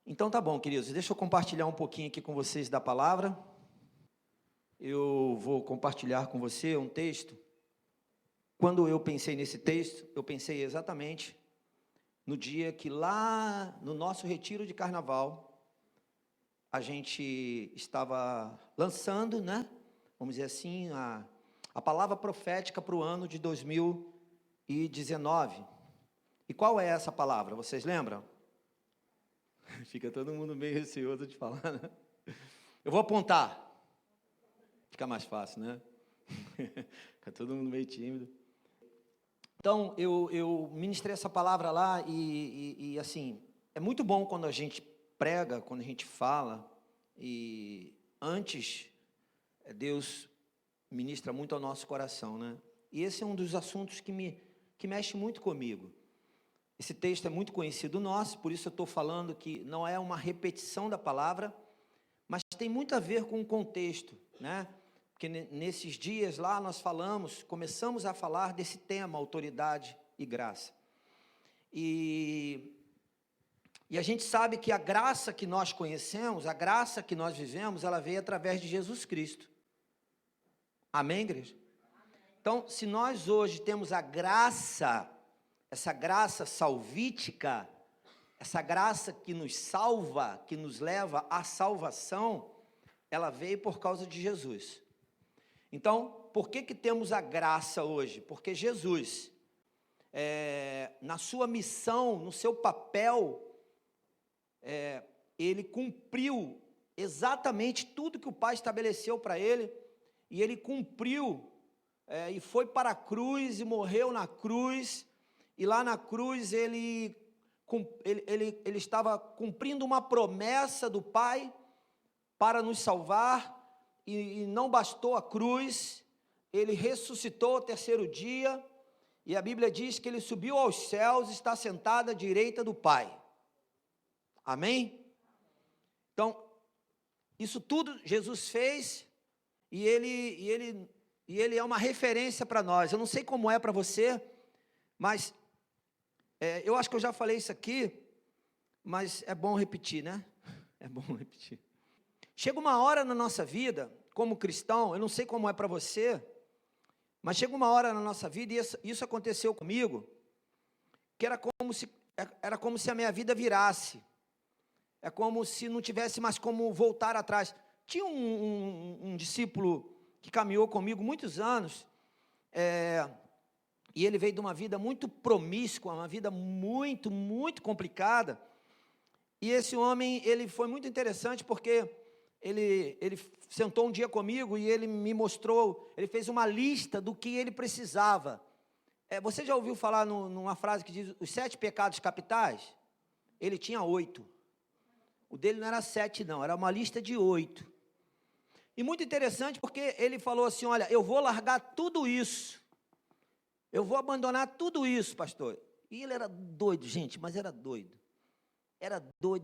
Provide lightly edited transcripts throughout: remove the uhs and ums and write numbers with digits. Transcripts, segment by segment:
Então tá bom, queridos, deixa eu compartilhar um pouquinho aqui com vocês da palavra. Eu vou compartilhar com você um texto. Quando eu pensei nesse texto, eu pensei exatamente no dia que lá no nosso retiro de carnaval, a gente estava lançando, né? Vamos dizer assim, a palavra profética para o ano de 2019. E qual é essa palavra? Vocês lembram? Fica todo mundo meio receoso de falar, né? Eu vou apontar. Fica mais fácil, né? Fica todo mundo meio tímido. Então, eu ministrei essa palavra lá e assim, é muito bom quando a gente prega, quando a gente fala, e antes, Deus ministra muito ao nosso coração, né? E esse é um dos assuntos que mexe muito comigo. Esse texto é muito conhecido nosso, por isso eu estou falando que não é uma repetição da palavra, mas tem muito a ver com o contexto, né? Porque nesses dias lá nós começamos a falar desse tema, autoridade e graça. E a gente sabe que a graça que nós conhecemos, a graça que nós vivemos, ela veio através de Jesus Cristo. Amém, igreja? Então, se nós hoje temos a graça, essa graça salvítica, essa graça que nos salva, que nos leva à salvação, ela veio por causa de Jesus. Então, por que temos a graça hoje? Porque Jesus, na sua missão, no seu papel, ele cumpriu exatamente tudo que o Pai estabeleceu para ele, e ele cumpriu, e foi para a cruz, e morreu na cruz, e lá na cruz ele estava cumprindo uma promessa do Pai para nos salvar, e não bastou a cruz, ele ressuscitou ao terceiro dia, e a Bíblia diz que ele subiu aos céus, está sentado à direita do Pai. Amém? Então, isso tudo Jesus fez, e ele é uma referência para nós. Eu não sei como é para você, mas eu acho que eu já falei isso aqui, mas é bom repetir, né? É bom repetir. Chega uma hora na nossa vida, como cristão, eu não sei como é para você, mas chega uma hora na nossa vida, e isso aconteceu comigo, que era como se a minha vida virasse, é como se não tivesse mais como voltar atrás. Tinha um discípulo que caminhou comigo muitos anos, e ele veio de uma vida muito promíscua, uma vida muito, muito complicada, e esse homem, ele foi muito interessante, porque ele sentou um dia comigo, e ele me mostrou, ele fez uma lista do que ele precisava. Você já ouviu falar numa frase que diz, os 7 pecados capitais? Ele tinha 8, o dele não era 7 não, era uma lista de 8, e muito interessante, porque ele falou assim, olha, eu vou largar tudo isso, eu vou abandonar tudo isso, pastor. E ele era doido, gente, mas era doido,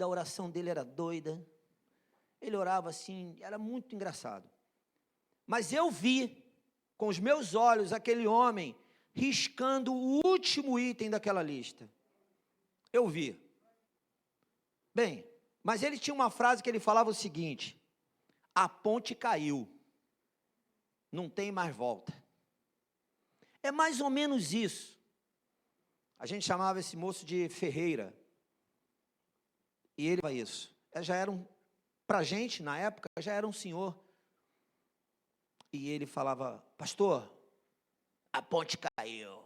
a oração dele era doida, ele orava assim, era muito engraçado, mas eu vi, com os meus olhos, aquele homem, riscando o último item daquela lista, eu vi, bem, mas ele tinha uma frase que ele falava o seguinte, a ponte caiu, não tem mais volta. É mais ou menos isso. A gente chamava esse moço de Ferreira, e ele falava isso. Já era para a gente, na época, já era um senhor. E ele falava, pastor, a ponte caiu.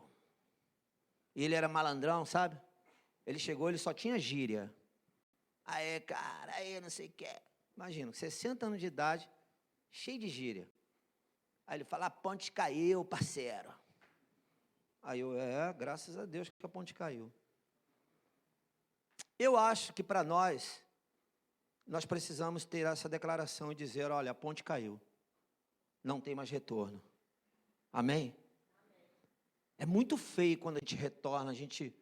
E ele era malandrão, sabe? Ele chegou, ele só tinha gíria. Aí, cara, aí não sei o que. Imagina, 60 anos de idade, cheio de gíria. Aí ele fala, a ponte caiu, parceiro. Aí eu, graças a Deus que a ponte caiu. Eu acho que para nós precisamos ter essa declaração e dizer, olha, a ponte caiu, não tem mais retorno. Amém? É muito feio quando a gente retorna, a gente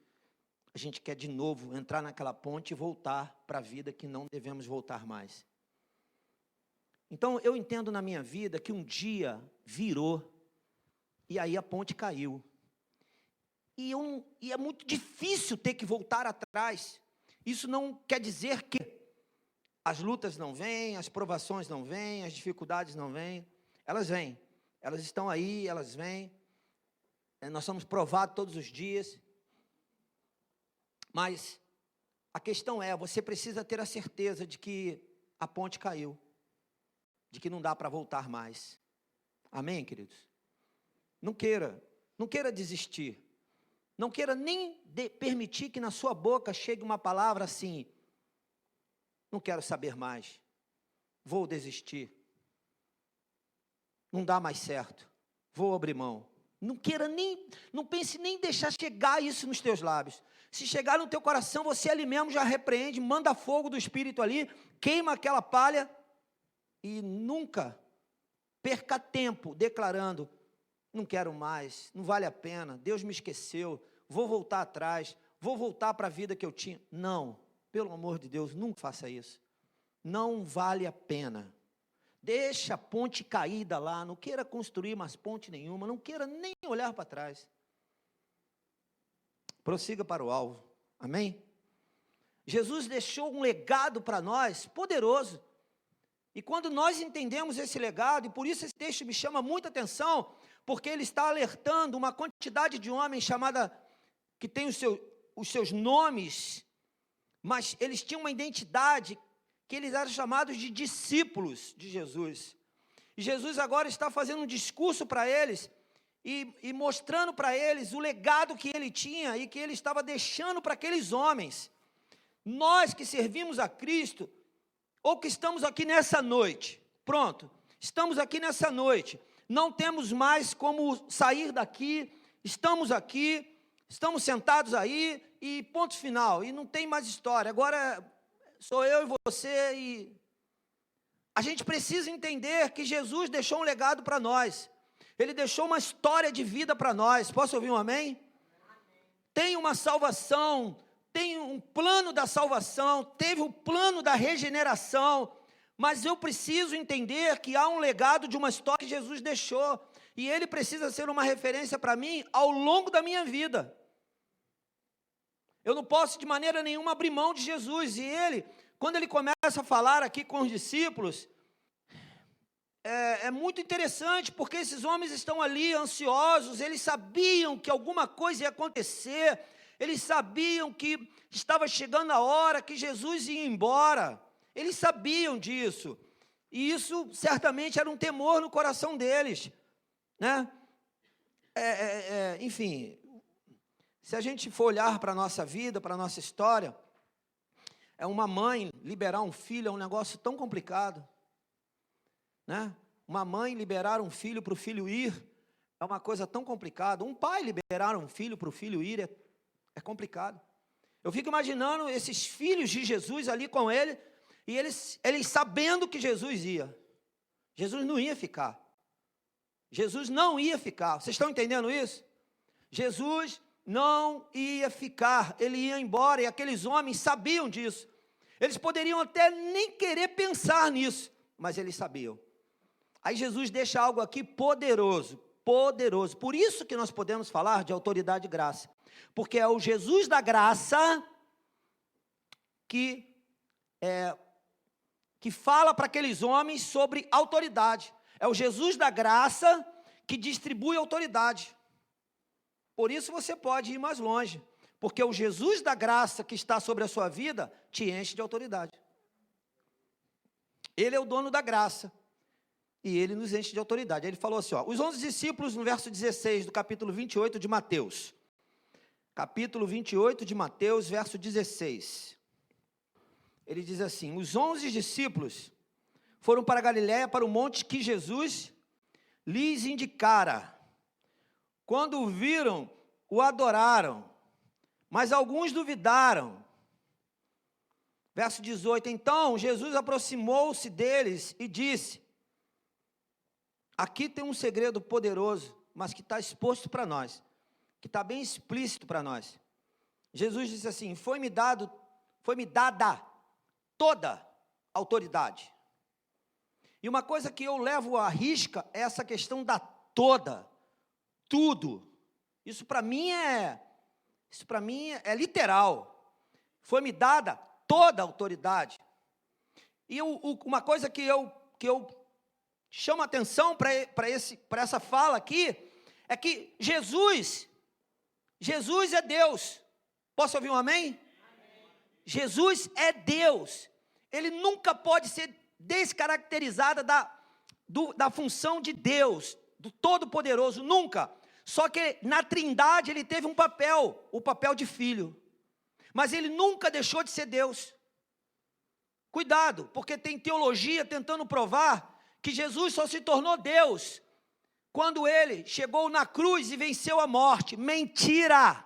quer de novo entrar naquela ponte e voltar para a vida que não devemos voltar mais. Então, eu entendo na minha vida que um dia virou, e aí a ponte caiu. E é muito difícil ter que voltar atrás. Isso não quer dizer que as lutas não vêm, as provações não vêm, as dificuldades não vêm. Elas vêm, elas estão aí, elas vêm. Nós somos provados todos os dias. Mas a questão é, você precisa ter a certeza de que a ponte caiu, de que não dá para voltar mais. Amém, queridos? Não queira desistir. Não queira nem permitir que na sua boca chegue uma palavra assim: não quero saber mais, vou desistir, não dá mais certo, vou abrir mão. Não pense nem em deixar chegar isso nos teus lábios. Se chegar no teu coração, você ali mesmo já repreende, manda fogo do Espírito ali, queima aquela palha e nunca perca tempo declarando: não quero mais, não vale a pena, Deus me esqueceu, vou voltar atrás, vou voltar para a vida que eu tinha. Não, pelo amor de Deus, nunca faça isso. Não vale a pena. Deixa a ponte caída lá, não queira construir mais ponte nenhuma, não queira nem olhar para trás. Prossiga para o alvo. Amém? Jesus deixou um legado para nós poderoso. E quando nós entendemos esse legado, e por isso esse texto me chama muita atenção, porque ele está alertando uma quantidade de homens que tem os seus nomes, mas eles tinham uma identidade, que eles eram chamados de discípulos de Jesus. E Jesus agora está fazendo um discurso para eles, e mostrando para eles o legado que ele tinha, e que ele estava deixando para aqueles homens. Nós que servimos a Cristo, ou que estamos aqui nessa noite, pronto, estamos aqui nessa noite, não temos mais como sair daqui, estamos aqui, estamos sentados aí, e ponto final, e não tem mais história, agora sou eu e você, e a gente precisa entender que Jesus deixou um legado para nós, ele deixou uma história de vida para nós. Posso ouvir um amém? Tem uma salvação, tem um plano da salvação, teve o plano da regeneração, mas eu preciso entender que há um legado de uma história que Jesus deixou, e ele precisa ser uma referência para mim ao longo da minha vida. Eu não posso de maneira nenhuma abrir mão de Jesus, e ele, quando ele começa a falar aqui com os discípulos, é muito interessante, porque esses homens estão ali ansiosos, eles sabiam que alguma coisa ia acontecer, eles sabiam que estava chegando a hora que Jesus ia embora, eles sabiam disso, e isso certamente era um temor no coração deles, né? Enfim, se a gente for olhar para a nossa vida, para a nossa história, uma mãe liberar um filho é um negócio tão complicado, né? Uma mãe liberar um filho para o filho ir é uma coisa tão complicada. Um pai liberar um filho para o filho ir é complicado. Eu fico imaginando esses filhos de Jesus ali com ele, e eles sabendo que Jesus ia. Jesus não ia ficar. Jesus não ia ficar. Vocês estão entendendo isso? Jesus não ia ficar, ele ia embora, e aqueles homens sabiam disso. Eles poderiam até nem querer pensar nisso, mas eles sabiam. Aí Jesus deixa algo aqui poderoso, poderoso. Por isso que nós podemos falar de autoridade e graça, porque é o Jesus da graça que fala para aqueles homens sobre autoridade. É o Jesus da graça que distribui autoridade. Por isso você pode ir mais longe, porque o Jesus da graça que está sobre a sua vida te enche de autoridade. Ele é o dono da graça, e ele nos enche de autoridade. Ele falou assim, os 11 discípulos, no verso 16 do capítulo 28 de Mateus. Capítulo 28 de Mateus, verso 16. Ele diz assim: os 11 discípulos foram para Galiléia, para o monte que Jesus lhes indicara. Quando o viram, o adoraram, mas alguns duvidaram. Verso 18, então Jesus aproximou-se deles e disse: aqui tem um segredo poderoso, mas que está exposto para nós, que está bem explícito para nós. Jesus disse assim: foi-me dada toda autoridade. E uma coisa que eu levo à risca é essa questão da toda, tudo. Isso para mim é literal. Foi-me dada toda autoridade. uma coisa que eu chamo a atenção para essa fala aqui, é que Jesus é Deus. Posso ouvir um amém? Amém? Jesus é Deus. Ele nunca pode ser descaracterizado da função de Deus, do Todo-Poderoso, nunca. Só que na Trindade ele teve um papel, o papel de filho. Mas ele nunca deixou de ser Deus. Cuidado, porque tem teologia tentando provar que Jesus só se tornou Deus quando ele chegou na cruz e venceu a morte. Mentira!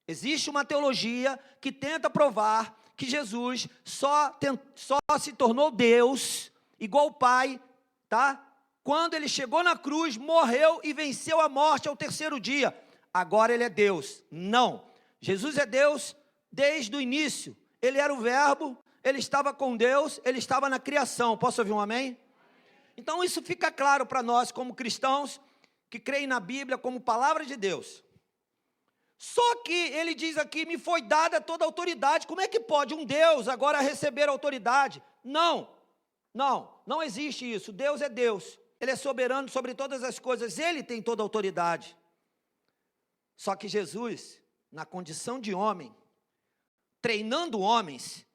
Existe uma teologia que tenta provar que Jesus só se tornou Deus, igual o Pai, tá? Quando ele chegou na cruz, morreu e venceu a morte ao terceiro dia. Agora ele é Deus. Não. Jesus é Deus desde o início. Ele era o Verbo, ele estava com Deus, ele estava na criação. Posso ouvir um amém? Então isso fica claro para nós como cristãos que creem na Bíblia como palavra de Deus. Só que ele diz aqui, me foi dada toda a autoridade. Como é que pode um Deus agora receber autoridade? Não existe isso. Deus é Deus. Ele é soberano sobre todas as coisas. Ele tem toda a autoridade. Só que Jesus, na condição de homem, treinando homens,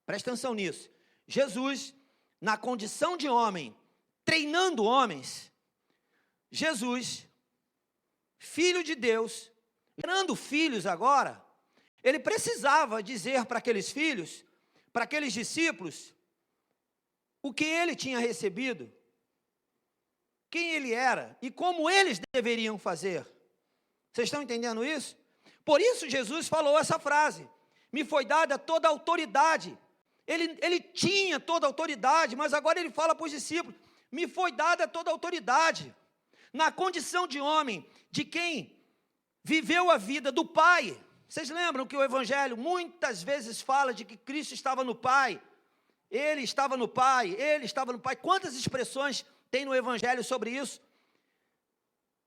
presta atenção nisso. Jesus, na condição de homem, treinando homens, Jesus, filho de Deus, gerando filhos agora, ele precisava dizer para aqueles filhos, para aqueles discípulos, o que ele tinha recebido, quem ele era e como eles deveriam fazer. Vocês estão entendendo isso? Por isso Jesus falou essa frase, me foi dada toda a autoridade. Ele tinha toda a autoridade, mas agora ele fala para os discípulos, me foi dada toda a autoridade, na condição de homem, de quem viveu a vida do Pai. Vocês lembram que o Evangelho muitas vezes fala de que Cristo estava no Pai, Ele estava no Pai, Ele estava no Pai. Quantas expressões tem no Evangelho sobre isso?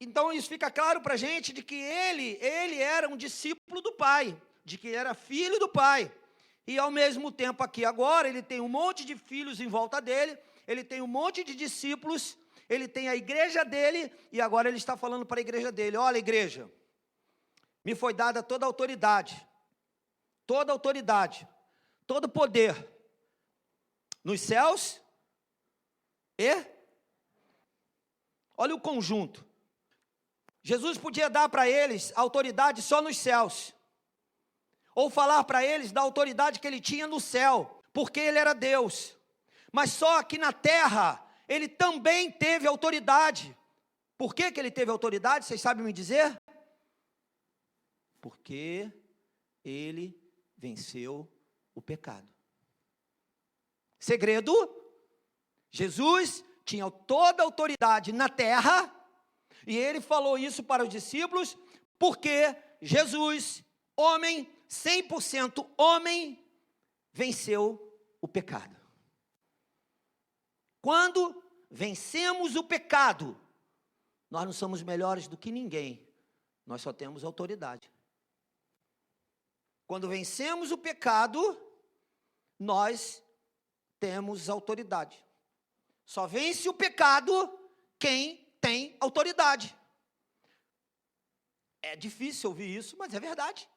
Então isso fica claro para a gente de que ele era um discípulo do Pai, de que era filho do Pai. E ao mesmo tempo aqui agora, ele tem um monte de filhos em volta dele, ele tem um monte de discípulos, ele tem a igreja dele, e agora ele está falando para a igreja dele, olha igreja, me foi dada toda a autoridade, todo poder, nos céus e... Olha o conjunto. Jesus podia dar para eles autoridade só nos céus, ou falar para eles da autoridade que ele tinha no céu, porque ele era Deus, mas só aqui na terra, ele também teve autoridade. Por que ele teve autoridade? Vocês sabem me dizer? Porque ele venceu o pecado. Segredo? Jesus tinha toda a autoridade na terra, e ele falou isso para os discípulos, porque Jesus, homem, 100% homem, venceu o pecado. Quando vencemos o pecado, nós não somos melhores do que ninguém, nós só temos autoridade. Quando vencemos o pecado, nós temos autoridade. Só vence o pecado quem tem autoridade. É difícil ouvir isso, mas é verdade.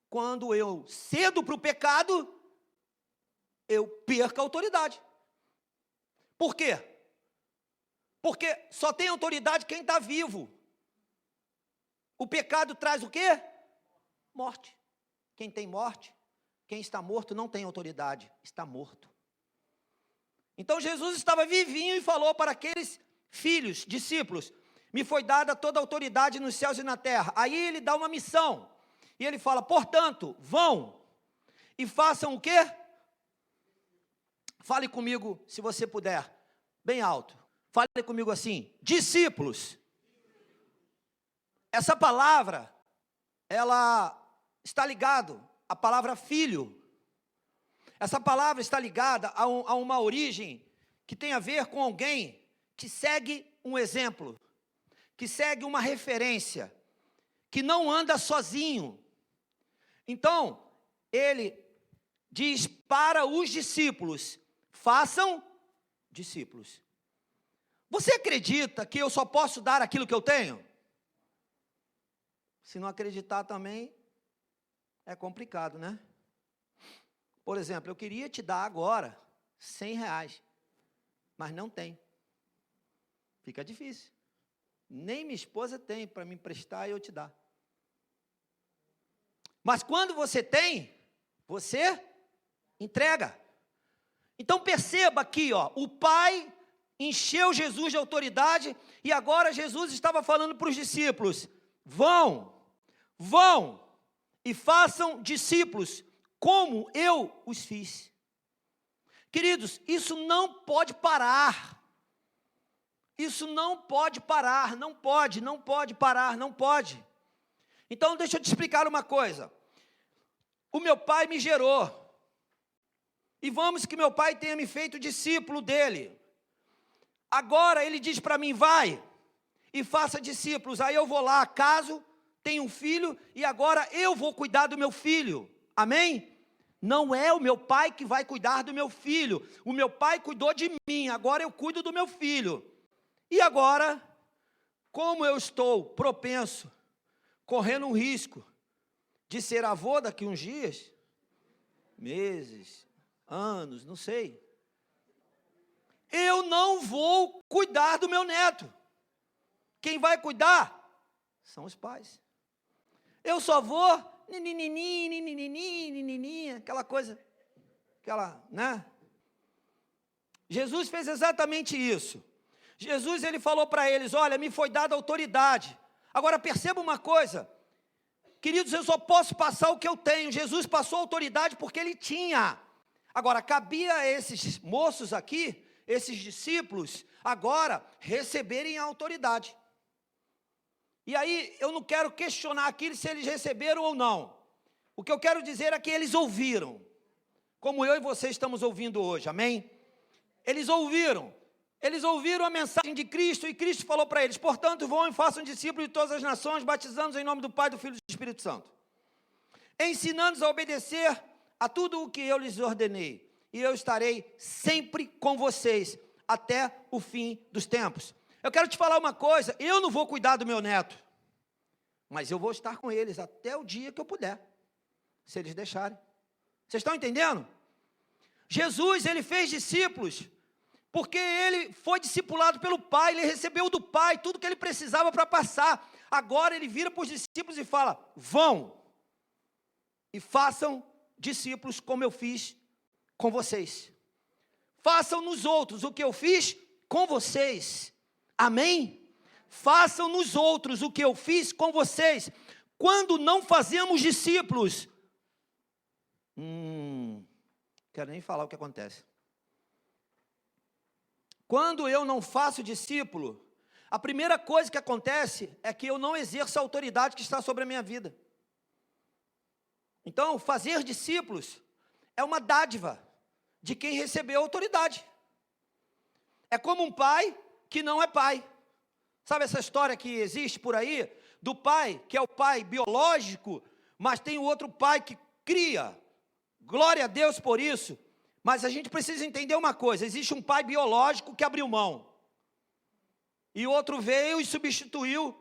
Quando eu cedo para o pecado, eu perco a autoridade. Por quê? Porque só tem autoridade quem está vivo. O pecado traz o quê? Morte. Quem tem morte, quem está morto não tem autoridade, está morto. Então Jesus estava vivinho e falou para aqueles filhos, discípulos, me foi dada toda a autoridade nos céus e na terra. Aí ele dá uma missão, e ele fala, portanto, vão e façam o quê? Fale comigo, se você puder, bem alto. Fale comigo assim, discípulos. Essa palavra, ela está ligada à palavra filho. Essa palavra está ligada a uma origem que tem a ver com alguém que segue um exemplo, que segue uma referência, que não anda sozinho. Então, ele diz para os discípulos: façam discípulos. Você acredita que eu só posso dar aquilo que eu tenho? Se não acreditar também, é complicado, né? Por exemplo, eu queria te dar agora R$100, mas não tem. Fica difícil. Nem minha esposa tem para me emprestar e eu te dar. Mas quando você tem, você entrega. Então perceba aqui, ó, o Pai encheu Jesus de autoridade e agora Jesus estava falando para os discípulos: vão e façam discípulos, como eu os fiz. Queridos, isso não pode parar. Isso não pode parar, não pode parar, não pode. Então deixa eu te explicar uma coisa. O meu pai me gerou. E vamos que meu pai tenha me feito discípulo dele. Agora ele diz para mim: vai e faça discípulos. Aí eu vou lá, caso, tenho um filho, e agora eu vou cuidar do meu filho. Amém? Não é o meu pai que vai cuidar do meu filho. O meu pai cuidou de mim, agora eu cuido do meu filho. E agora, como eu estou propenso, correndo um risco de ser avô daqui uns dias, meses, anos, não sei, eu não vou cuidar do meu neto. Quem vai cuidar são os pais. Eu só vou, aquela coisa, né? Jesus fez exatamente isso. Jesus, ele falou para eles: olha, me foi dada autoridade. Agora perceba uma coisa, queridos, eu só posso passar o que eu tenho. Jesus passou autoridade porque ele tinha. Agora, cabia a esses moços aqui, esses discípulos, agora receberem a autoridade. E aí, eu não quero questionar aqui se eles receberam ou não. O que eu quero dizer é que eles ouviram, como eu e você estamos ouvindo hoje, amém? Eles ouviram a mensagem de Cristo, e Cristo falou para eles: portanto, vão e façam discípulos de todas as nações, batizando-os em nome do Pai, do Filho e do Espírito Santo, ensinando-os a obedecer a tudo o que eu lhes ordenei, e eu estarei sempre com vocês, até o fim dos tempos. Eu quero te falar uma coisa: eu não vou cuidar do meu neto, mas eu vou estar com eles até o dia que eu puder, se eles deixarem. Vocês estão entendendo? Jesus, ele fez discípulos, porque ele foi discipulado pelo Pai, ele recebeu do Pai tudo que ele precisava para passar. Agora ele vira para os discípulos e fala: vão e façam discípulos como eu fiz com vocês. Façam nos outros o que eu fiz com vocês. Amém? Façam nos outros o que eu fiz com vocês. Quando não fazemos discípulos, quero nem falar o que acontece. Quando eu não faço discípulo, a primeira coisa que acontece é que eu não exerço a autoridade que está sobre a minha vida. Então, fazer discípulos é uma dádiva de quem recebeu a autoridade. É como um pai que não é pai. Sabe essa história que existe por aí, do pai, que é o pai biológico, mas tem o outro pai que cria? Glória a Deus por isso. Mas a gente precisa entender uma coisa: existe um pai biológico que abriu mão, e outro veio e substituiu,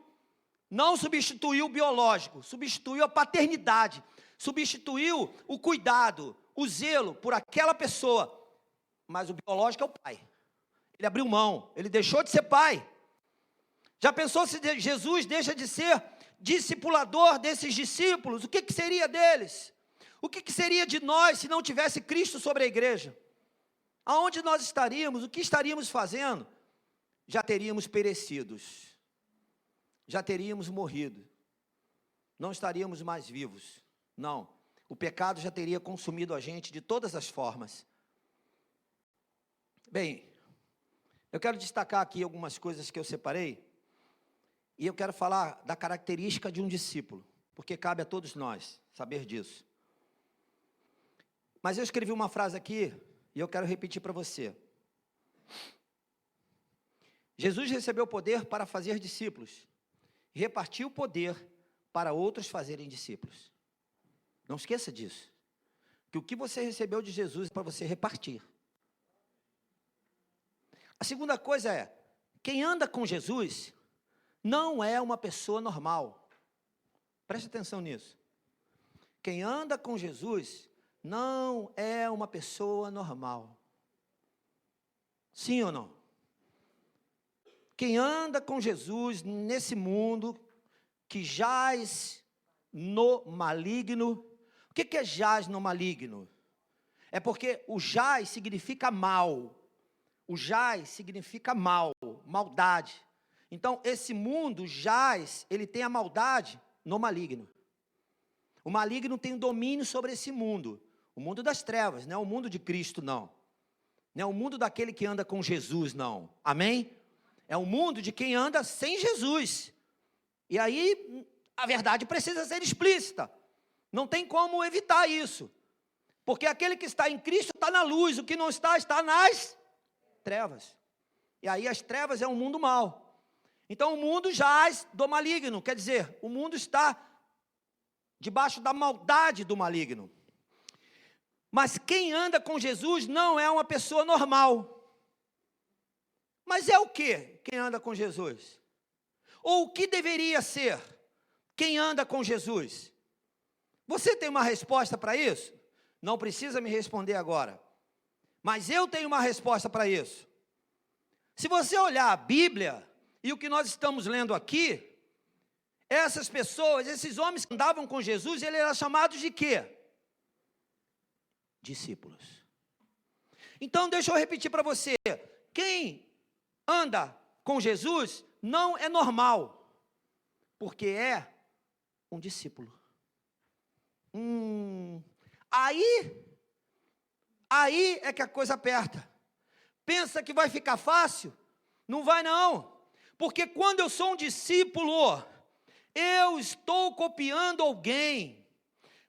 não substituiu o biológico, substituiu a paternidade, substituiu o cuidado, o zelo por aquela pessoa, mas o biológico é o pai. Ele abriu mão, ele deixou de ser pai. Já pensou se Jesus deixa de ser discipulador desses discípulos? O que seria deles? O que seria de nós se não tivesse Cristo sobre a igreja? Aonde nós estaríamos? O que estaríamos fazendo? Já teríamos perecidos, já teríamos morrido, não estaríamos mais vivos. Não, o pecado já teria consumido a gente de todas as formas. Bem, eu quero destacar aqui algumas coisas que eu separei, e eu quero falar da característica de um discípulo, porque cabe a todos nós saber disso. Mas eu escrevi uma frase aqui, e eu quero repetir para você. Jesus recebeu poder para fazer discípulos, e repartiu o poder para outros fazerem discípulos. Não esqueça disso. que o que você recebeu de Jesus é para você repartir. A segunda coisa é, quem anda com Jesus não é uma pessoa normal. Preste atenção nisso. Quem anda com Jesus não é uma pessoa normal. Sim ou não? Quem anda com Jesus nesse mundo que jaz no maligno. O que é jaz no maligno? É porque o jaz significa mal. O jaz significa mal, maldade. Então, esse mundo jaz, ele tem a maldade no maligno. O maligno tem domínio sobre esse mundo. O mundo das trevas, não é o mundo de Cristo, não. Não é o mundo daquele que anda com Jesus, não. Amém? É o mundo de quem anda sem Jesus. E aí, a verdade precisa ser explícita. Não tem como evitar isso. Porque aquele que está em Cristo está na luz, o que não está, está nas trevas. E aí as trevas é um mundo mau. Então o mundo jaz do maligno, quer dizer, o mundo está debaixo da maldade do maligno. Mas quem anda com Jesus não é uma pessoa normal. Mas é o que quem anda com Jesus? Ou o que deveria ser quem anda com Jesus? Você tem uma resposta para isso? Não precisa me responder agora. Mas eu tenho uma resposta para isso. Se você olhar a Bíblia e o que nós estamos lendo aqui, essas pessoas, esses homens que andavam com Jesus, eles eram chamados de quê? Discípulos. Então deixa eu repetir para você, quem anda com Jesus não é normal, porque é um discípulo. Aí é que a coisa aperta. Pensa que vai ficar fácil? Não vai não, porque quando eu sou um discípulo, eu estou copiando alguém.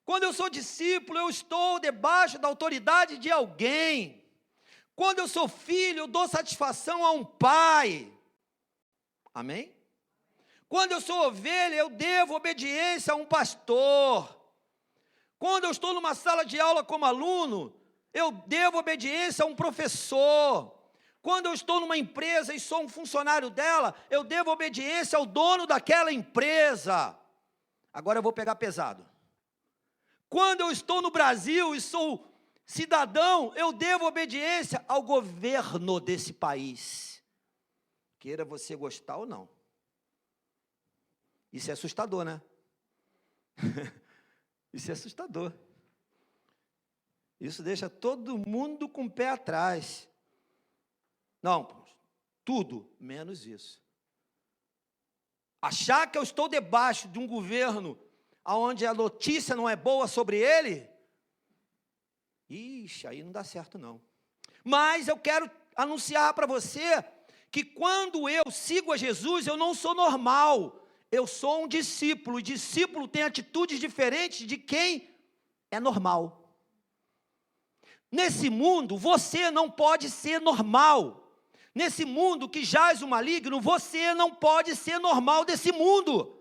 Quando eu sou discípulo, eu estou debaixo da autoridade de alguém. Quando eu sou filho, eu dou satisfação a um pai. Amém? Quando eu sou ovelha, eu devo obediência a um pastor. Quando eu estou numa sala de aula como aluno, eu devo obediência a um professor. Quando eu estou numa empresa e sou um funcionário dela, eu devo obediência ao dono daquela empresa. Agora eu vou pegar pesado. Quando eu estou no Brasil e sou cidadão, eu devo obediência ao governo desse país. Queira você gostar ou não. Isso é assustador, né? Isso é assustador. Isso deixa todo mundo com o pé atrás. Não, tudo menos isso. Achar que eu estou debaixo de um governo onde a notícia não é boa sobre ele, ixi, aí não dá certo não. Mas eu quero anunciar para você que quando eu sigo a Jesus, eu não sou normal, eu sou um discípulo, e discípulo tem atitudes diferentes de quem é normal. Nesse mundo, você não pode ser normal. Nesse mundo que jaz o maligno, você não pode ser normal desse mundo.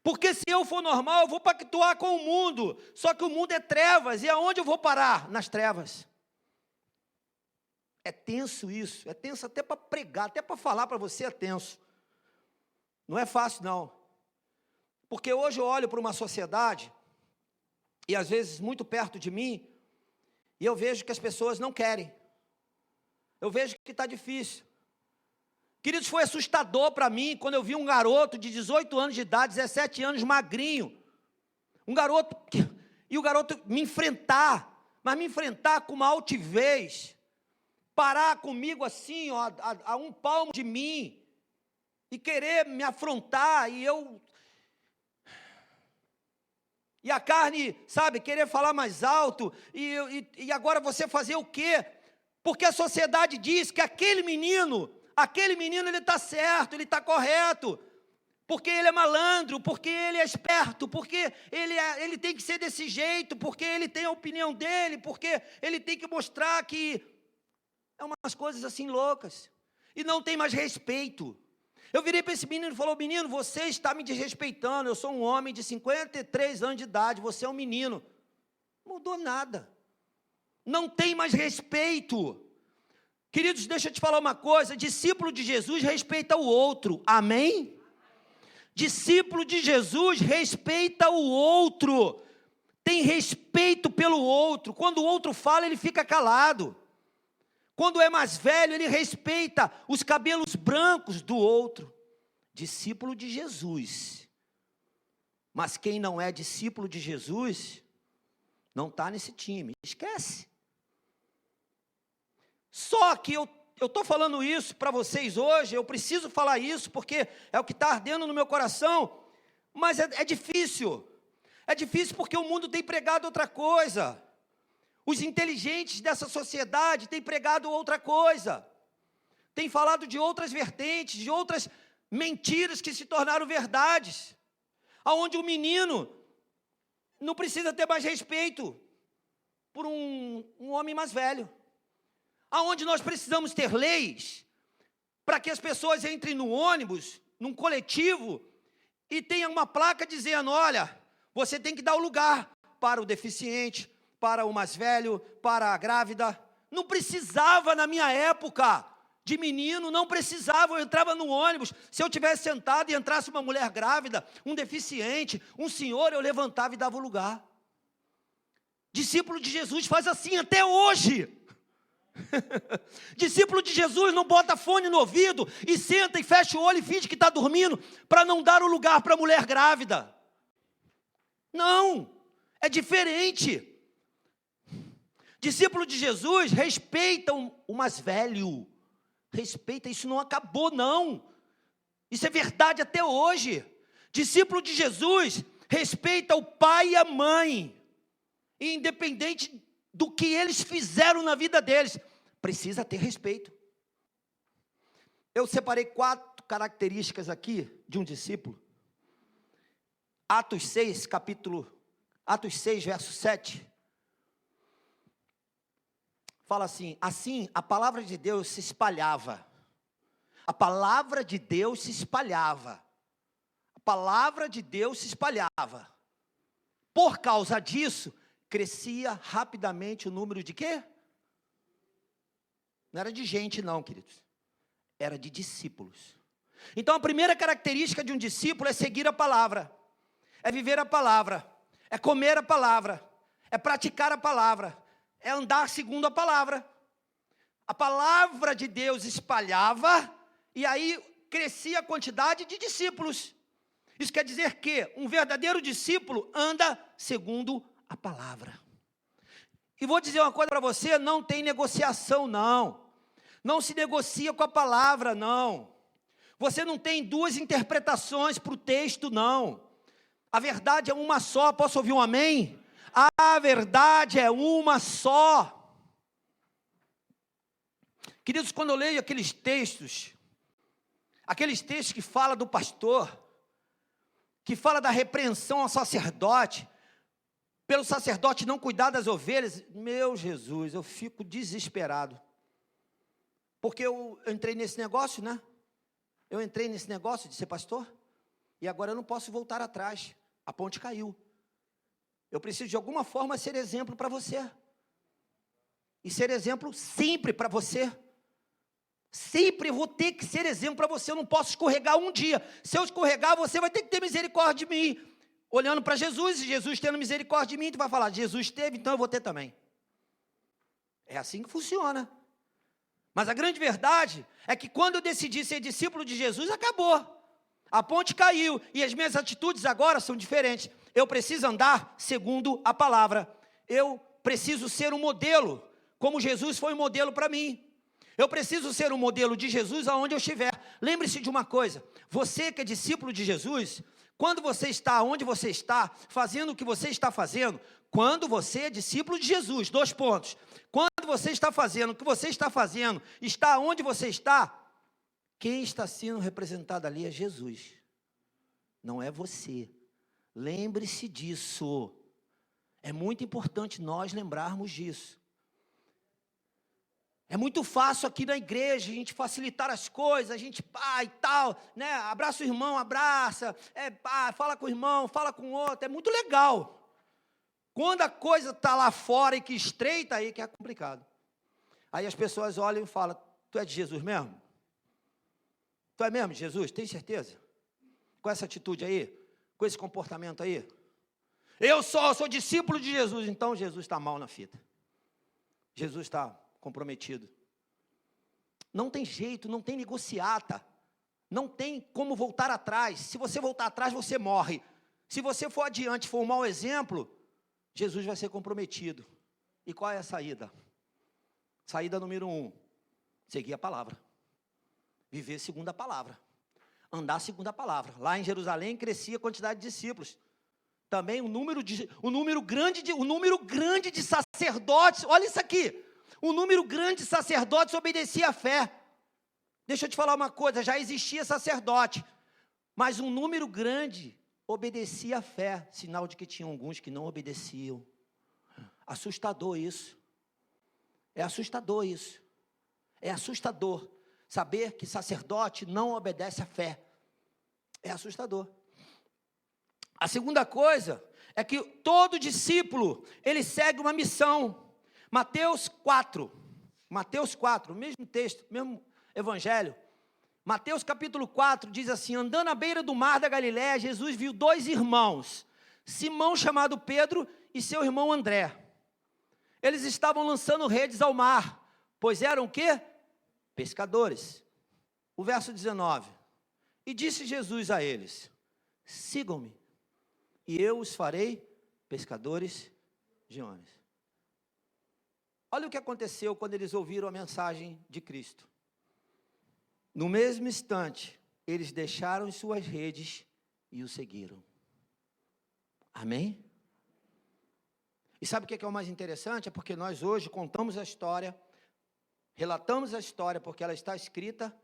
Porque se eu for normal, eu vou pactuar com o mundo. Só que o mundo é trevas, e aonde eu vou parar? Nas trevas. É tenso isso, é tenso até para pregar, até para falar para você é tenso. Não é fácil não. Porque hoje eu olho para uma sociedade, e às vezes muito perto de mim, e eu vejo que as pessoas não querem. Eu vejo que está difícil. Queridos, foi assustador para mim quando eu vi um garoto de 18 anos de idade, 17 anos, magrinho. Um garoto, e o garoto me enfrentar, mas me enfrentar com uma altivez, parar comigo assim, ó, a um palmo de mim, e querer me afrontar, e a carne, sabe, querer falar mais alto, e agora você fazer o quê? Porque a sociedade diz que aquele menino ele está certo, ele está correto, porque ele é malandro, porque ele é esperto, porque ele tem que ser desse jeito, porque ele tem a opinião dele, porque ele tem que mostrar que é umas coisas assim loucas, e não tem mais respeito. Eu virei para esse menino e falei, menino, você está me desrespeitando, eu sou um homem de 53 anos de idade, você é um menino. Mudou nada. Não tem mais respeito. Queridos, deixa eu te falar uma coisa, discípulo de Jesus respeita o outro, amém? Discípulo de Jesus respeita o outro, tem respeito pelo outro. Quando o outro fala, ele fica calado. Quando é mais velho, ele respeita os cabelos brancos do outro. Discípulo de Jesus. Mas quem não é discípulo de Jesus, não está nesse time, esquece. Só que eu estou falando isso para vocês hoje, eu preciso falar isso, porque é o que está ardendo no meu coração, mas é difícil. É difícil porque o mundo tem pregado outra coisa. Os inteligentes dessa sociedade têm pregado outra coisa. Têm falado de outras vertentes, de outras mentiras que se tornaram verdades. Aonde o menino não precisa ter mais respeito por um homem mais velho. Aonde nós precisamos ter leis para que as pessoas entrem no ônibus, num coletivo, e tenham uma placa dizendo, olha, você tem que dar o lugar para o deficiente, para o mais velho, para a grávida. Não precisava na minha época de menino, não precisava, eu entrava no ônibus, se eu tivesse sentado e entrasse uma mulher grávida, um deficiente, um senhor, eu levantava e dava o lugar. Discípulo de Jesus faz assim até hoje. Discípulo de Jesus não bota fone no ouvido e senta e fecha o olho e finge que está dormindo para não dar o lugar para a mulher grávida. Não, é diferente. Discípulo de Jesus respeita o mais velho, respeita, isso não acabou não, isso é verdade até hoje. Discípulo de Jesus respeita o pai e a mãe, independente do que eles fizeram na vida deles, precisa ter respeito. Eu separei 4 características aqui de um discípulo. Atos 6, verso 7. Fala assim, assim a palavra de Deus se espalhava. A palavra de Deus se espalhava. A palavra de Deus se espalhava. Por causa disso, crescia rapidamente o número de quê? Não era de gente não, queridos. Era de discípulos. Então a primeira característica de um discípulo é seguir a palavra. É viver a palavra. É comer a palavra. É praticar a palavra. É andar segundo a palavra. A palavra de Deus espalhava e aí crescia a quantidade de discípulos. Isso quer dizer que um verdadeiro discípulo anda segundo a palavra. E vou dizer uma coisa para você, não tem negociação não. Não se negocia com a palavra não. Você não tem 2 interpretações para o texto não. A verdade é uma só, posso ouvir um amém? A verdade é uma só. Queridos, quando eu leio aqueles textos que falam do pastor, que fala da repreensão ao sacerdote, pelo sacerdote não cuidar das ovelhas, meu Jesus, eu fico desesperado. Porque eu entrei nesse negócio, né? Eu entrei nesse negócio de ser pastor, e agora eu não posso voltar atrás, a ponte caiu. Eu preciso de alguma forma ser exemplo para você. E ser exemplo sempre para você. Sempre eu vou ter que ser exemplo para você, eu não posso escorregar um dia. Se eu escorregar, você vai ter que ter misericórdia de mim. Olhando para Jesus, e Jesus tendo misericórdia de mim, tu vai falar, Jesus teve, então eu vou ter também. É assim que funciona. Mas a grande verdade é que quando eu decidi ser discípulo de Jesus, acabou. A ponte caiu e as minhas atitudes agora são diferentes. Eu preciso andar segundo a palavra. Eu preciso ser um modelo, como Jesus foi um modelo para mim. Eu preciso ser um modelo de Jesus aonde eu estiver. Lembre-se de uma coisa, você que é discípulo de Jesus, quando você está onde você está, fazendo o que você está fazendo, quando você é discípulo de Jesus, 2 pontos. Quando você está fazendo o que você está fazendo, está onde você está, quem está sendo representado ali é Jesus, não é você. Lembre-se disso. É muito importante nós lembrarmos disso. É muito fácil aqui na igreja a gente facilitar as coisas, a gente e tal, né? Abraça o irmão, abraça, fala com o irmão, fala com o outro, é muito legal. Quando a coisa está lá fora e que estreita, aí que é complicado. Aí as pessoas olham e falam, tu é de Jesus mesmo? Tu é mesmo de Jesus? Tem certeza? Com essa atitude aí? Com esse comportamento aí? Eu sou discípulo de Jesus, então Jesus está mal na fita. Jesus está comprometido. Não tem jeito, não tem negociata. Não tem como voltar atrás. Se você voltar atrás, você morre. Se você for adiante, for um mau exemplo, Jesus vai ser comprometido. E qual é a saída? Saída número 1, seguir a palavra. Viver segundo a palavra. Andar segundo a palavra. Lá em Jerusalém crescia a quantidade de discípulos. Também o número grande de sacerdotes. Olha isso aqui. O número grande de sacerdotes obedecia à fé. Deixa eu te falar uma coisa, já existia sacerdote, mas um número grande obedecia à fé, sinal de que tinham alguns que não obedeciam. Assustador isso. É assustador isso. É assustador saber que sacerdote não obedece à fé. É assustador. A segunda coisa é que todo discípulo, ele segue uma missão. Mateus 4, mesmo texto, mesmo evangelho. Mateus capítulo 4 diz assim, andando à beira do mar da Galiléia, Jesus viu 2 irmãos, Simão chamado Pedro e seu irmão André. Eles estavam lançando redes ao mar, pois eram o quê? Pescadores. O verso 19, e disse Jesus a eles, sigam-me, e eu os farei pescadores de homens. Olha o que aconteceu quando eles ouviram a mensagem de Cristo. No mesmo instante, eles deixaram suas redes e o seguiram. Amém? E sabe o que é o mais interessante? É porque nós hoje contamos a história, relatamos a história porque ela está escrita,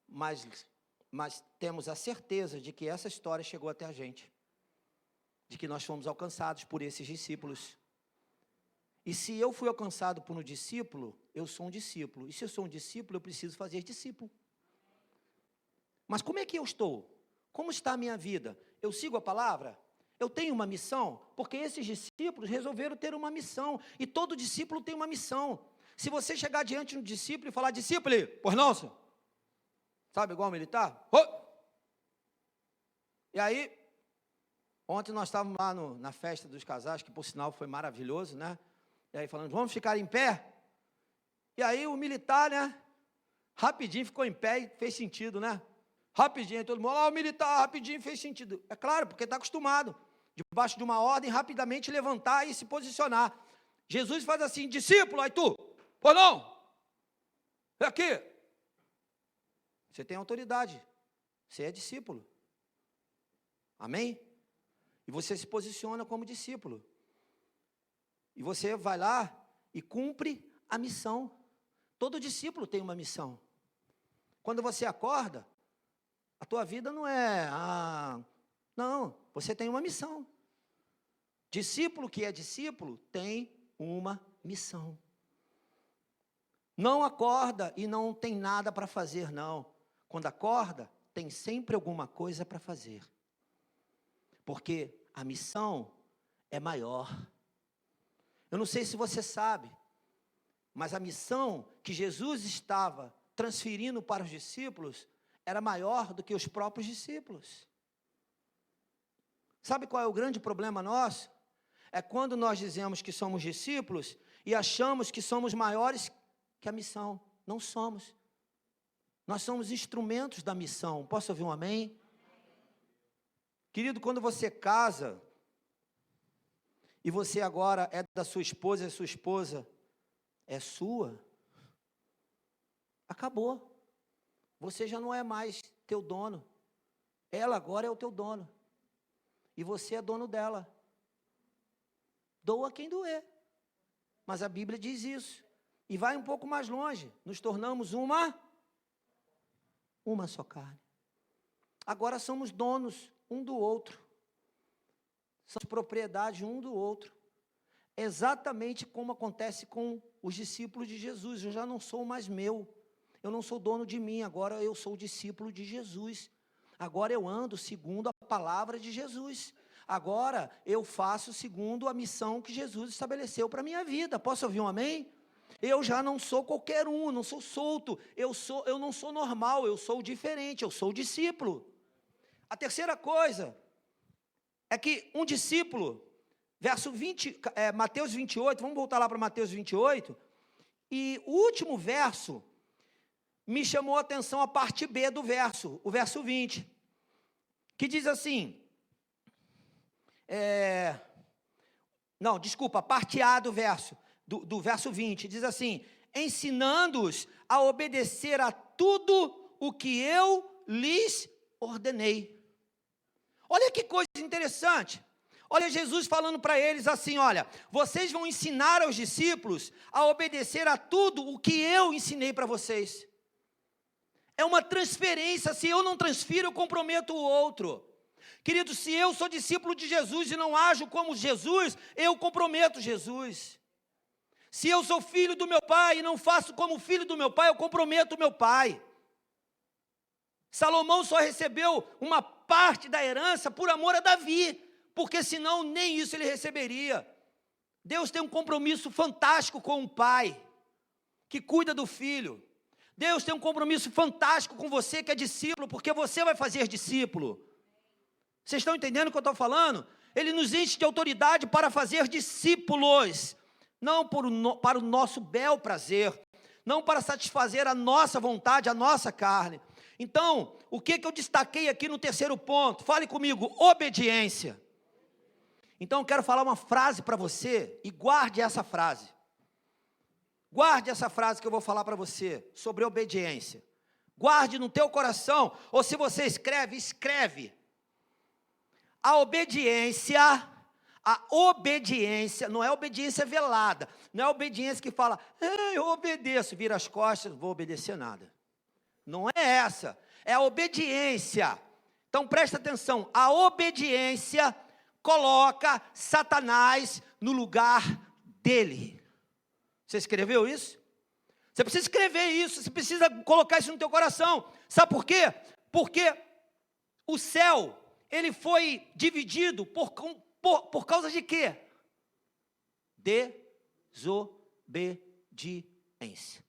mas temos a certeza de que essa história chegou até a gente. De que nós fomos alcançados por esses discípulos. E se eu fui alcançado por um discípulo, eu sou um discípulo. E se eu sou um discípulo, eu preciso fazer discípulo. Mas como é que eu estou? Como está a minha vida? Eu sigo a palavra? Eu tenho uma missão? Porque esses discípulos resolveram ter uma missão. E todo discípulo tem uma missão. Se você chegar diante de um discípulo e falar, discípulo, pois não, senhor? Sabe igual militar? Oh! E aí, ontem nós estávamos lá na festa dos casais, que por sinal foi maravilhoso, né? E aí falando, vamos ficar em pé? E aí o militar, né? Rapidinho ficou em pé e fez sentido, né? Rapidinho, todo mundo, o militar, rapidinho, fez sentido. É claro, porque está acostumado, debaixo de uma ordem, rapidamente levantar e se posicionar. Jesus faz assim, discípulo, aí tu, pô não, é aqui. Você tem autoridade, você é discípulo. Amém? E você se posiciona como discípulo. E você vai lá e cumpre a missão. Todo discípulo tem uma missão. Quando você acorda, a tua vida não é, não, você tem uma missão. Discípulo que é discípulo tem uma missão. Não acorda e não tem nada para fazer, não. Quando acorda, tem sempre alguma coisa para fazer. Porque a missão é maior. Eu não sei se você sabe, mas a missão que Jesus estava transferindo para os discípulos era maior do que os próprios discípulos. Sabe qual é o grande problema nosso? É quando nós dizemos que somos discípulos e achamos que somos maiores que a missão. Não somos. Nós somos instrumentos da missão. Posso ouvir um amém? Querido, quando você casa, e você agora é da sua esposa, e a sua esposa é sua, acabou. Você já não é mais teu dono. Ela agora é o teu dono. E você é dono dela. Doa quem doer. Mas a Bíblia diz isso. E vai um pouco mais longe. Nos tornamos uma só carne. Agora somos donos um do outro. Somos propriedade um do outro. Exatamente como acontece com os discípulos de Jesus. Eu já não sou mais meu. Eu não sou dono de mim. Agora eu sou discípulo de Jesus. Agora eu ando segundo a palavra de Jesus. Agora eu faço segundo a missão que Jesus estabeleceu para a minha vida. Posso ouvir um amém? Eu já não sou qualquer um, não sou solto, eu não sou normal, eu sou diferente, eu sou discípulo. A terceira coisa é que um discípulo, verso 20, Mateus 28, vamos voltar lá para Mateus 28, e o último verso me chamou a atenção a parte B do verso, o verso 20, que diz assim, a parte A do verso, do verso 20, diz assim, ensinando-os a obedecer a tudo o que eu lhes ordenei. Olha que coisa interessante, olha Jesus falando para eles assim, olha, vocês vão ensinar aos discípulos a obedecer a tudo o que eu ensinei para vocês. É uma transferência, se eu não transfiro, eu comprometo o outro. Querido, se eu sou discípulo de Jesus e não ajo como Jesus, eu comprometo Jesus. Se eu sou filho do meu pai e não faço como filho do meu pai, eu comprometo o meu pai. Salomão só recebeu uma parte da herança por amor a Davi, porque senão nem isso ele receberia. Deus tem um compromisso fantástico com o pai, que cuida do filho. Deus tem um compromisso fantástico com você que é discípulo, porque você vai fazer discípulo. Vocês estão entendendo o que eu estou falando? Ele nos enche de autoridade para fazer discípulos, não para o nosso bel prazer, não para satisfazer a nossa vontade, a nossa carne. Então, o que eu destaquei aqui no terceiro ponto? Fale comigo, obediência. Então, eu quero falar uma frase para você, e guarde essa frase. Guarde essa frase que eu vou falar para você, sobre obediência. Guarde no teu coração, ou se você escreve, escreve. A obediência não é obediência velada, não é obediência que fala, eu obedeço, vira as costas, não vou obedecer nada. Não é essa, é a obediência. Então presta atenção, a obediência coloca Satanás no lugar dele. Você escreveu isso? Você precisa escrever isso, você precisa colocar isso no teu coração. Sabe por quê? Porque o céu, ele foi dividido por causa de quê? Desobediência.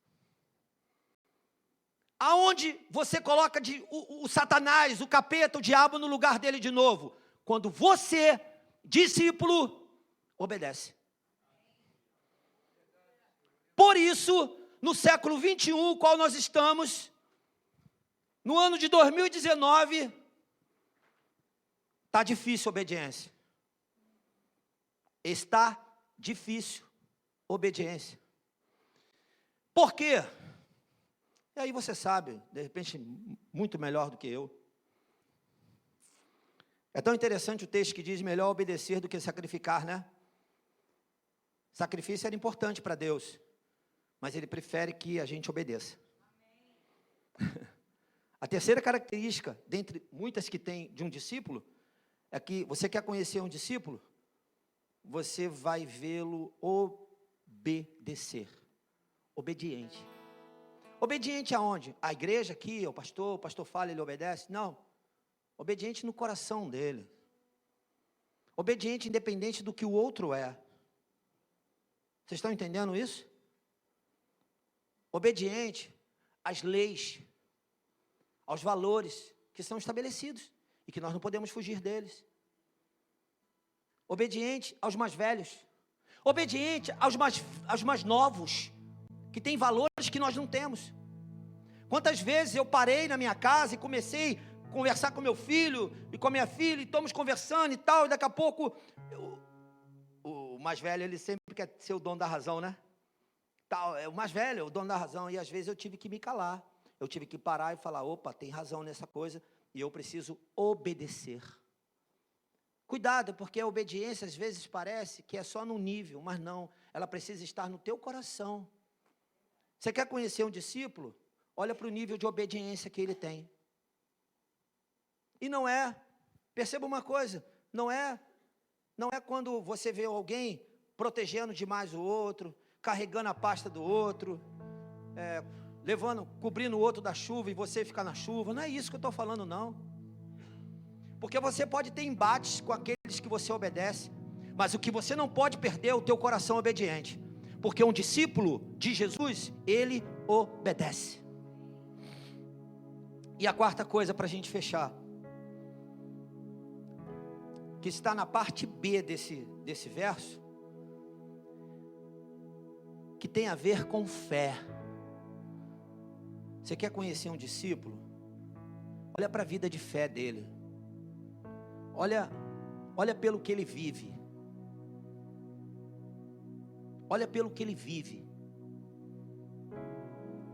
Aonde você coloca o Satanás, o capeta, o diabo no lugar dele de novo? Quando você, discípulo, obedece. Por isso, no século 21, qual nós estamos, no ano de 2019, está difícil a obediência. Está difícil a obediência. Por quê? E aí você sabe, de repente, muito melhor do que eu. É tão interessante o texto que diz, melhor obedecer do que sacrificar, né? Sacrifício era importante para Deus, mas Ele prefere que a gente obedeça. A terceira característica, dentre muitas que tem de um discípulo, é que você quer conhecer um discípulo, você vai vê-lo obedecer. Obediente. Obediente aonde? A igreja aqui, o pastor fala, ele obedece? Não. Obediente no coração dele. Obediente independente do que o outro é. Vocês estão entendendo isso? Obediente às leis, aos valores que são estabelecidos e que nós não podemos fugir deles. Obediente aos mais velhos. Obediente aos mais novos, que têm valores que nós não temos. Quantas vezes eu parei na minha casa e comecei a conversar com meu filho e com a minha filha, e estamos conversando e tal, e daqui a pouco, o mais velho, ele sempre quer ser o dono da razão, né? O mais velho é o dono da razão, e às vezes eu tive que me calar, eu tive que parar e falar, opa, tem razão nessa coisa, e eu preciso obedecer. Cuidado, porque a obediência às vezes parece que é só no nível, mas não, ela precisa estar no teu coração. Você quer conhecer um discípulo? Olha para o nível de obediência que ele tem. E não é, perceba uma coisa, não é quando você vê alguém protegendo demais o outro, carregando a pasta do outro, cobrindo o outro da chuva e você ficar na chuva, não é isso que eu estou falando não. Porque você pode ter embates com aqueles que você obedece, mas o que você não pode perder é o teu coração obediente. Porque um discípulo de Jesus, ele obedece. E a quarta coisa para a gente fechar, que está na parte B desse verso, que tem a ver com fé. Você quer conhecer um discípulo? Olha para a vida de fé dele. Olha pelo que ele vive. Olha pelo que ele vive.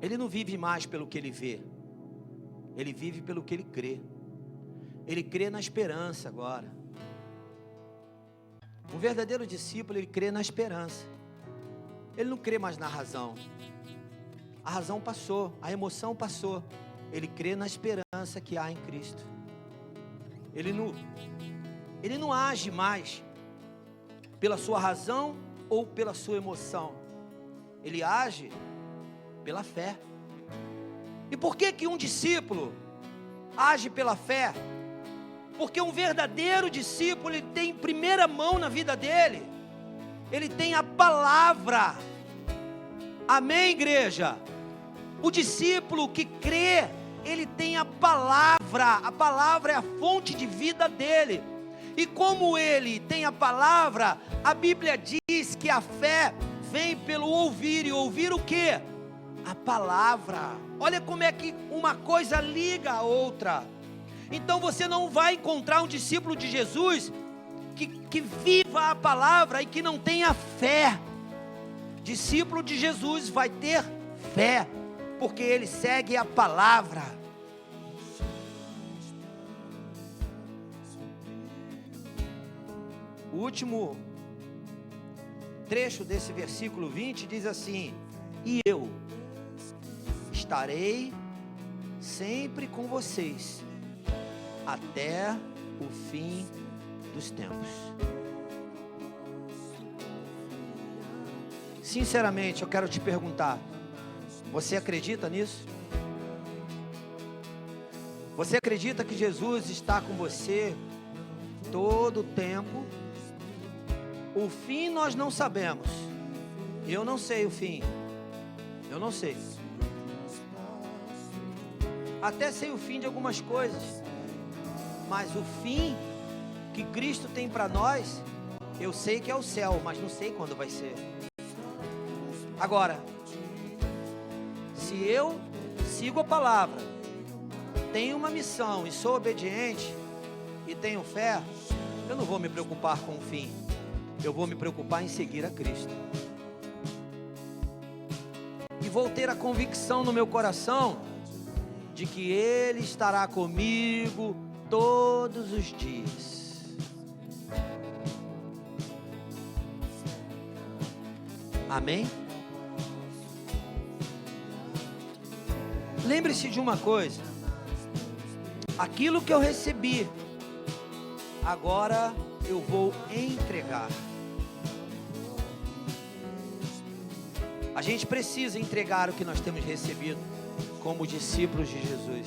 Ele não vive mais pelo que ele vê. Ele vive pelo que ele crê. Ele crê na esperança agora. Um verdadeiro discípulo, ele crê na esperança. Ele não crê mais na razão. A razão passou, a emoção passou. Ele crê na esperança que há em Cristo. Ele não age mais pela sua razão ou pela sua emoção. Ele age pela fé. E por que um discípulo age pela fé? Porque um verdadeiro discípulo, ele tem em primeira mão na vida dele, ele tem a palavra. Amém, igreja? O discípulo que crê, ele tem a palavra é a fonte de vida dele. E como ele tem a palavra, a Bíblia diz que a fé vem pelo ouvir, e ouvir o quê? A palavra. Olha como é que uma coisa liga a outra. Então você não vai encontrar um discípulo de Jesus que viva a palavra e que não tenha fé. Discípulo de Jesus vai ter fé, porque ele segue a palavra. O último trecho desse versículo 20 diz assim: e eu estarei sempre com vocês até o fim dos tempos. Sinceramente, eu quero te perguntar: você acredita nisso? Você acredita que Jesus está com você todo o tempo? O fim nós não sabemos. Eu não sei o fim. Eu não sei. Até sei o fim de algumas coisas, mas o fim que Cristo tem para nós, eu sei que é o céu, mas não sei quando vai ser. Agora, se eu sigo a palavra, tenho uma missão e sou obediente e tenho fé, eu não vou me preocupar com o fim. Eu vou me preocupar em seguir a Cristo. E vou ter a convicção no meu coração de que Ele estará comigo todos os dias. Amém? Lembre-se de uma coisa: aquilo que eu recebi, agora eu vou entregar. A gente precisa entregar o que nós temos recebido como discípulos de Jesus.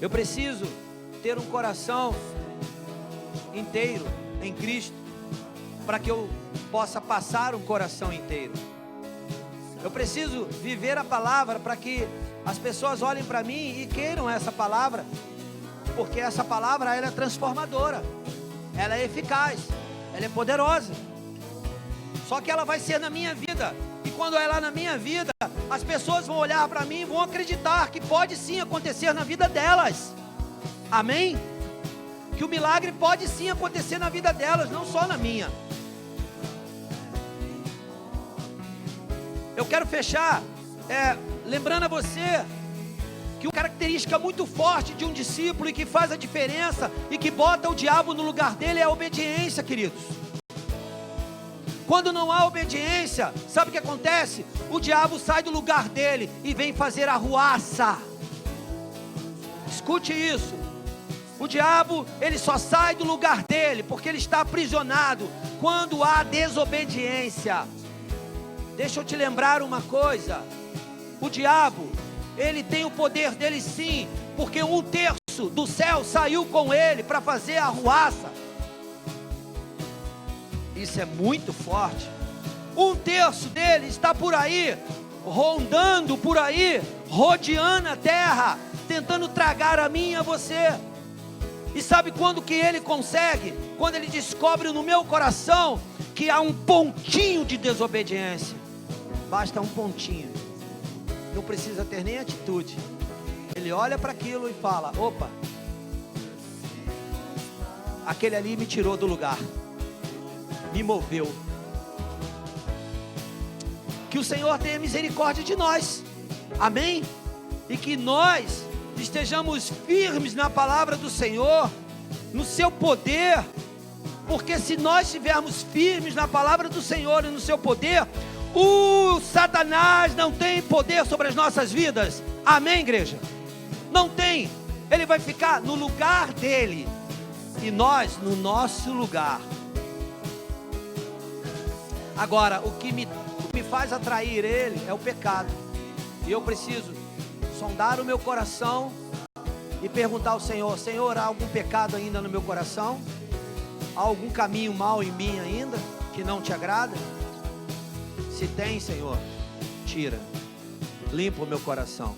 Eu preciso ter um coração inteiro em Cristo, para que eu possa passar um coração inteiro. Eu preciso viver a palavra para que as pessoas olhem para mim e queiram essa palavra, porque essa palavra, ela é transformadora, ela é eficaz, ela é poderosa. Só que ela vai ser na minha vida, e quando ela é na minha vida, as pessoas vão olhar para mim e vão acreditar que pode sim acontecer na vida delas. Amém? Que o milagre pode sim acontecer na vida delas, não só na minha. Eu quero fechar lembrando a você que uma característica muito forte de um discípulo e que faz a diferença e que bota o diabo no lugar dele é a obediência, queridos. Quando não há obediência, sabe o que acontece? O diabo sai do lugar dele e vem fazer arruaça. Escute isso. O diabo, ele só sai do lugar dele porque ele está aprisionado quando há desobediência. Deixa eu te lembrar uma coisa: o diabo, ele tem o poder dele sim, porque 1/3 terço do céu saiu com ele para fazer a arruaça. Isso é muito forte. Um terço dele está por aí, rondando por aí, rodeando a terra, tentando tragar a mim e a você. E sabe quando que ele consegue? Quando ele descobre no meu coração que há um pontinho de desobediência. Basta um pontinho. Não precisa ter nem atitude. Ele olha para aquilo e fala: opa, aquele ali me tirou do lugar, me moveu. Que o Senhor tenha misericórdia de nós, amém? E que nós estejamos firmes na palavra do Senhor, no seu poder, porque se nós estivermos firmes na palavra do Senhor e no seu poder, o Satanás não tem poder sobre as nossas vidas, amém, igreja? Não tem. Ele vai ficar no lugar dele e nós no nosso lugar. Agora, o que me faz atrair ele é o pecado, e eu preciso sondar o meu coração e perguntar ao Senhor: Senhor, há algum pecado ainda no meu coração? Há algum caminho mau em mim ainda que não te agrada? Se tem, Senhor, tira, limpa o meu coração.